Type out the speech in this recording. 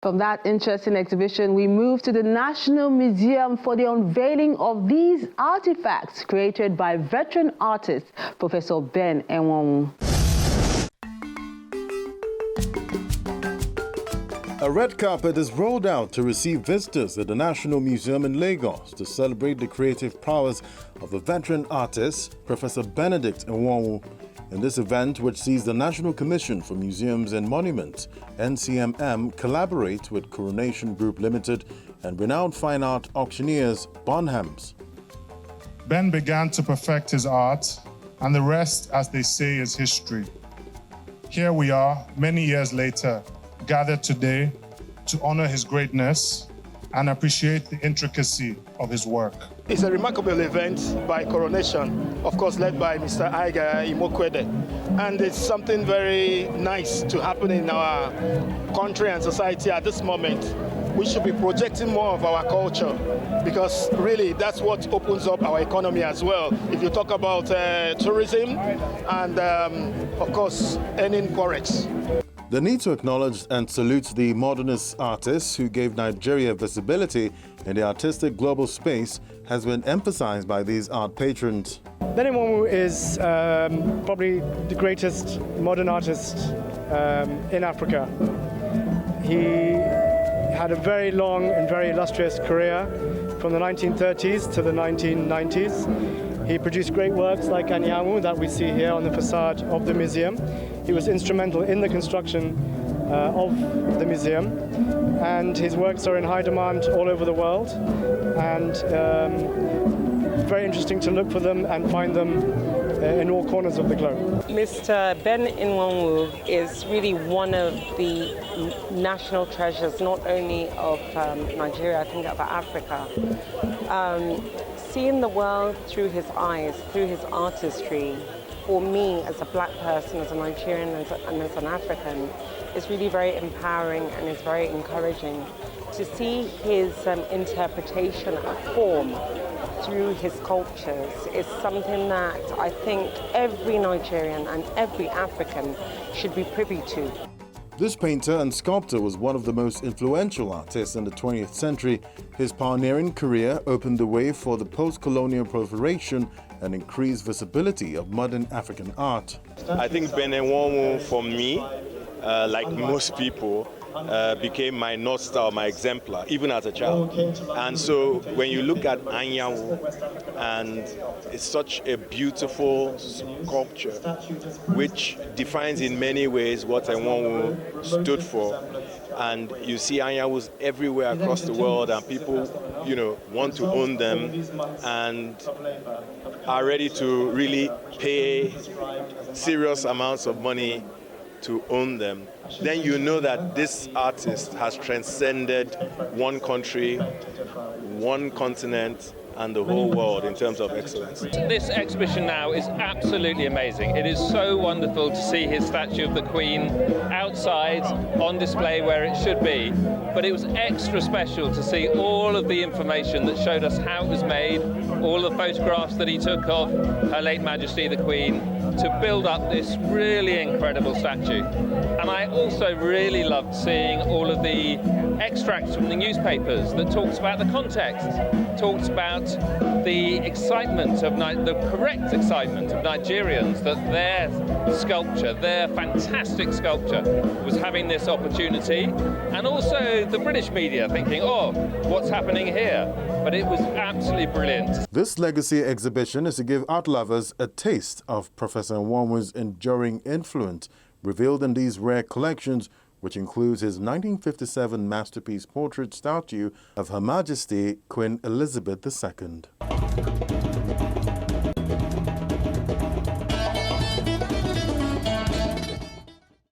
From that interesting exhibition, we move to the National Museum for the unveiling of these artifacts created by veteran artist Professor Ben Enwonwu. A red carpet is rolled out to receive visitors at the National Museum in Lagos to celebrate the creative prowess of the veteran artist, Professor Benedict Enwonwu. In this event, which sees the National Commission for Museums and Monuments, NCMM, collaborate with Coronation Group Limited and renowned fine art auctioneers Bonhams. Ben began to perfect his art, and the rest, as they say, is history. Here we are, many years later, gathered today to honor his greatness and appreciate the intricacy of his work. It's a remarkable event by Coronation, of course led by Mr. Aiga Imokwede. And it's something very nice to happen in our country and society at this moment. We should be projecting more of our culture because really that's what opens up our economy as well. If you talk about tourism and of course earning forex. The need to acknowledge and salute the modernist artists who gave Nigeria visibility in the artistic global space has been emphasized by these art patrons. Ben Enwonwu is probably the greatest modern artist in Africa. He had a very long and very illustrious career from the 1930s to the 1990s. He produced great works like Unveiling that we see here on the facade of the museum. He was instrumental in the construction of the museum, and his works are in high demand all over the world, and very interesting to look for them and find them in all corners of the globe. Mr. Ben Enwonwu is really one of the national treasures, not only of Nigeria, I think of Africa. Seeing the world through his eyes, through his artistry, for me as a black person, as a Nigerian and as an African, is really very empowering and is very encouraging. To see his interpretation of form through his sculptures is something that I think every Nigerian and every African should be privy to. This painter and sculptor was one of the most influential artists in the 20th century. His pioneering career opened the way for the post-colonial proliferation and increased visibility of modern African art. I think Ben Enwonwu, for me, like most people, became my North Star, my exemplar, even as a child. And so when you look at Anyanwu, and it's such a beautiful sculpture, which defines in many ways what Enwonwu stood for. And you see Anyanwus everywhere across the world, and people, want to own them and are ready to really pay serious amounts of money to own them. Then you know that this artist has transcended one country, one continent, and the whole world in terms of excellence. This exhibition now is absolutely amazing. It is so wonderful to see his statue of the Queen outside on display where it should be. But it was extra special to see all of the information that showed us how it was made, all the photographs that he took of Her late Majesty the Queen, to build up this really incredible statue. And I also really loved seeing all of the extracts from the newspapers that talks about the context, talks about the excitement of the correct excitement of Nigerians that their sculpture, their fantastic sculpture, was having this opportunity, and also the British media thinking, oh, what's happening here? But it was absolutely brilliant. This legacy exhibition is to give art lovers a taste of Professor Enwonwu's enduring influence revealed in these rare collections, which includes his 1957 masterpiece portrait statue of Her Majesty Queen Elizabeth II.